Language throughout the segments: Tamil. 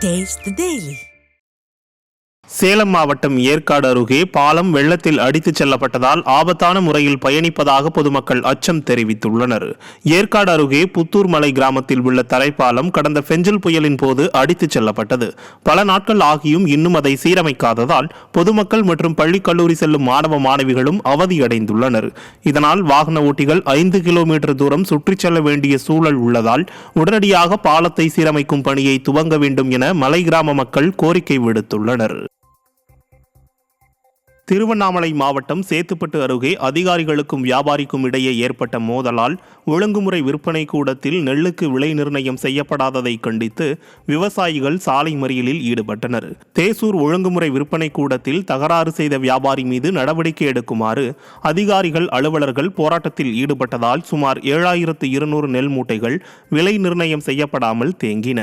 Taste the Daily. சேலம் மாவட்டம் ஏற்காடு அருகே பாலம் வெள்ளத்தில் அடித்துச் செல்லப்பட்டதால் ஆபத்தான முறையில் பயணிப்பதாக பொதுமக்கள் அச்சம் தெரிவித்துள்ளனர். ஏற்காடு அருகே புத்தூர் மலை கிராமத்தில் உள்ள தரைப்பாலம் கடந்த பெஞ்சல் புயலின் போது அடித்துச் செல்லப்பட்டது. பல நாட்கள் ஆகியும் இன்னும் அதை சீரமைக்காததால் பொதுமக்கள் மற்றும் பள்ளி கல்லூரி செல்லும் மாணவ மாணவிகளும் அவதியடைந்துள்ளனர். இதனால் வாகன ஓட்டிகள் 5 கிலோமீட்டர் தூரம் சுற்றிச் செல்ல வேண்டிய சூழல் உள்ளதால் உடனடியாக பாலத்தை சீரமைக்கும் பணியை துவங்க வேண்டும் என மலை கிராம மக்கள் கோரிக்கை விடுத்துள்ளனர். திருவண்ணாமலை மாவட்டம் சேத்துப்பட்டு அருகே அதிகாரிகளுக்கும் வியாபாரிக்கும் இடையே ஏற்பட்ட மோதலால் ஒழுங்குமுறை விற்பனை கூடத்தில் நெல்லுக்கு விலை நிர்ணயம் செய்யப்படாததை கண்டித்து விவசாயிகள் சாலை மறியலில் ஈடுபட்டனர். தேசூர் ஒழுங்குமுறை விற்பனை கூடத்தில் தகராறு செய்த வியாபாரி மீது நடவடிக்கை எடுக்குமாறு அதிகாரிகள் அலுவலர்கள் போராட்டத்தில் ஈடுபட்டதால் சுமார் 7200 நெல் மூட்டைகள் விலை நிர்ணயம் செய்யப்படாமல் தேங்கின.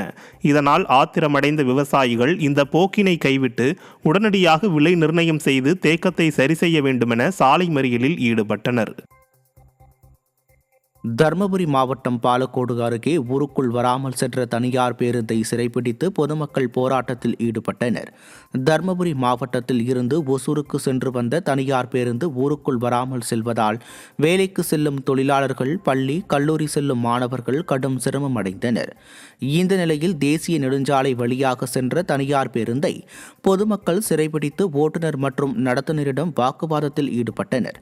இதனால் ஆத்திரமடைந்த விவசாயிகள் இந்த போக்கினை கைவிட்டு உடனடியாக விலை நிர்ணயம் செய்து தேக்கத்தை சரி செய்ய வேண்டுமென சாலை மறியலில் ஈடுபட்டனர். தர்மபுரி மாவட்டம் பாலக்கோடு அருகே ஊருக்குள் வராமல் சென்ற தனியார் பேருந்தை சிறைப்பிடித்து பொதுமக்கள் போராட்டத்தில் ஈடுபட்டனர். தர்மபுரி மாவட்டத்தில் இருந்து ஒசூருக்கு சென்று வந்த தனியார் பேருந்து ஊருக்குள் வராமல் செல்வதால் வேலைக்கு செல்லும் தொழிலாளர்கள், பள்ளி, கல்லூரி செல்லும் மாணவர்கள் கடும் சிரமம் அடைந்தனர். இந்த நிலையில் தேசிய நெடுஞ்சாலை வழியாக சென்ற தனியார் பேருந்தை பொதுமக்கள் சிறைப்பிடித்து ஓட்டுநர் மற்றும் நடத்துனரிடம் வாக்குவாதத்தில் ஈடுபட்டனர்.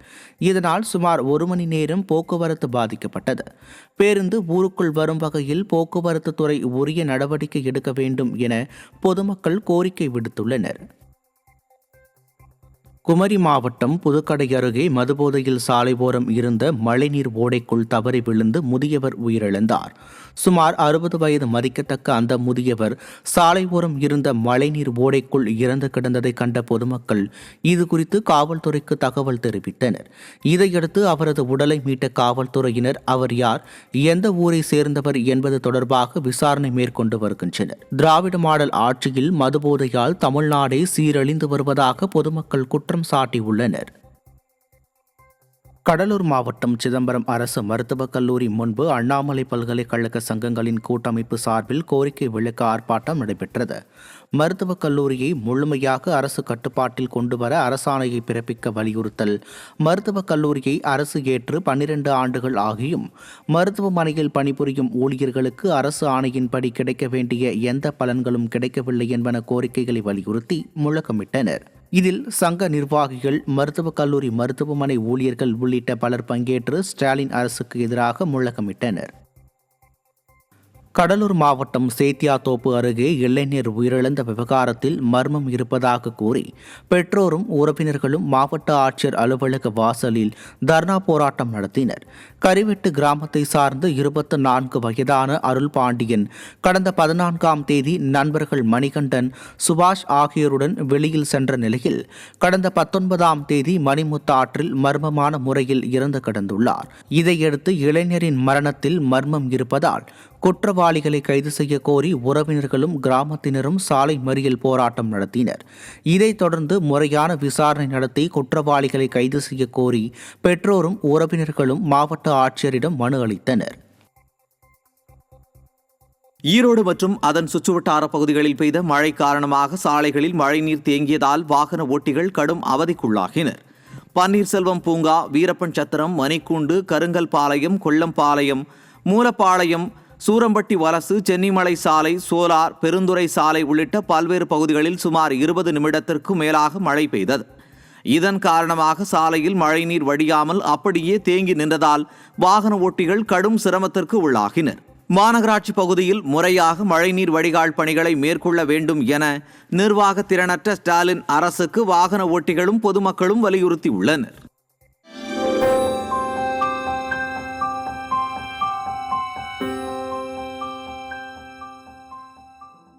இதனால் சுமார் 1 மணி நேரம் போக்குவரத்து பாதிக்கப்பட்டது. பேருந்து ஊருக்குள் வரும் வகையில் போக்குவரத்து துறை உரிய நடவடிக்கை எடுக்க வேண்டும் என பொதுமக்கள் கோரிக்கை விடுத்துள்ளனர். குமரி மாவட்டம் புதுக்கடை அருகே மதுபோதையில் சாலை ஓரம் இருந்த மழைநீர் ஓடைக்குள் தவறி விழுந்து முதியவர் உயிரிழந்தார். சுமார் 60 வயது மதிக்கத்தக்க அந்த முதியவர் சாலை ஓரம் இருந்த மழைநீர் ஓடைக்குள் இறந்து கிடந்ததை கண்ட பொதுமக்கள் இதுகுறித்து காவல்துறைக்கு தகவல் தெரிவித்தனர். இதையடுத்து அவரது உடலை மீட்ட காவல்துறையினர் அவர் யார், எந்த ஊரை சேர்ந்தவர் என்பது தொடர்பாக விசாரணை மேற்கொண்டு வருகின்றனர். திராவிட மாடல் ஆட்சியில் மதுபோதையால் தமிழ்நாடே சீரழிந்து வருவதாக பொதுமக்கள் குற்றம் சாட்டியுள்ளனர். கடலூர் மாவட்டம் சிதம்பரம் அரசு மருத்துவக் கல்லூரி முன்பு அண்ணாமலை பல்கலைக்கழக சங்கங்களின் கூட்டமைப்பு சார்பில் கோரிக்கை விளக்க ஆர்ப்பாட்டம் நடைபெற்றது. மருத்துவக் கல்லூரியை முழுமையாக அரசு கட்டுப்பாட்டில் கொண்டுவர அரசாணையை பிறப்பிக்க வலியுறுத்தல், மருத்துவக் கல்லூரியை அரசு ஏற்று 12 ஆண்டுகள் ஆகியும் மருத்துவமனையில் பணிபுரியும் ஊழியர்களுக்கு அரசு ஆணையின்படி கிடைக்க வேண்டிய எந்த பலன்களும் கிடைக்கவில்லை என்பன கோரிக்கைகளை வலியுறுத்தி முழக்கமிட்டனர். இதில் சங்க நிர்வாகிகள், மருத்துவக் கல்லூரி மருத்துவமனை ஊழியர்கள் உள்ளிட்ட பலர் பங்கேற்று ஸ்டாலின் அரசுக்கு எதிராக முழக்கமிட்டனர். கடலூர் மாவட்டம் சேத்தியாத்தோப்பு அருகே இளைஞர் உயிரிழந்த விவகாரத்தில் மர்மம் இருப்பதாக கூறி பெற்றோரும் உறவினர்களும் மாவட்ட ஆட்சியர் அலுவலக வாசலில் தர்ணா போராட்டம் நடத்தினர். கரிவெட்டு கிராமத்தை சார்ந்த 24 வயதான அருள் பாண்டியன் கடந்த 14ஆம் தேதி நண்பர்கள் மணிகண்டன், சுபாஷ் ஆகியோருடன் வெளியில் சென்ற நிலையில் கடந்த 19ஆம் தேதி மணிமுத்து ஆற்றில் மர்மமான முறையில் இறந்து கிடந்துள்ளார். இதையடுத்து இளைஞரின் மரணத்தில் மர்மம் இருப்பதால் குற்றவாளிகளை கைது செய்ய கோரி உறவினர்களும் கிராமத்தினரும் சாலை மறியல் போராட்டம் நடத்தினர். இதைத் தொடர்ந்து முறையான விசாரணை நடத்தி குற்றவாளிகளை கைது செய்ய கோரி பெற்றோரும் உறவினர்களும் மாவட்ட ஆட்சியரிடம் மனு அளித்தனர். ஈரோடு மற்றும் அதன் சுற்றுவட்டார பகுதிகளில் பெய்த மழை காரணமாக சாலைகளில் மழைநீர் தேங்கியதால் வாகன ஓட்டிகள் கடும் அவதிக்குள்ளாகினர். பன்னீர்செல்வம் பூங்கா, வீரப்பன் சத்திரம், மணிக்கூண்டு, கருங்கல்பாளையம், கொல்லம்பாளையம், மூலப்பாளையம், சூரம்பட்டி வலசு, சென்னிமலை சாலை, சோலார், பெருந்துறை சாலை உள்ளிட்ட பல்வேறு பகுதிகளில் சுமார் 20 நிமிடத்திற்கும் மேலாக மழை பெய்தது. இதன் காரணமாக சாலையில் மழைநீர் வடியாமல் அப்படியே தேங்கி நின்றதால் வாகன ஓட்டிகள் கடும் சிரமத்திற்கு உள்ளாகினர். மாநகராட்சி பகுதியில் முறையாக மழைநீர் வடிகால் பணிகளை மேற்கொள்ள வேண்டும் என நிர்வாக திறனற்ற ஸ்டாலின் அரசுக்கு வாகன ஓட்டிகளும் பொதுமக்களும் வலியுறுத்தியுள்ளனர்.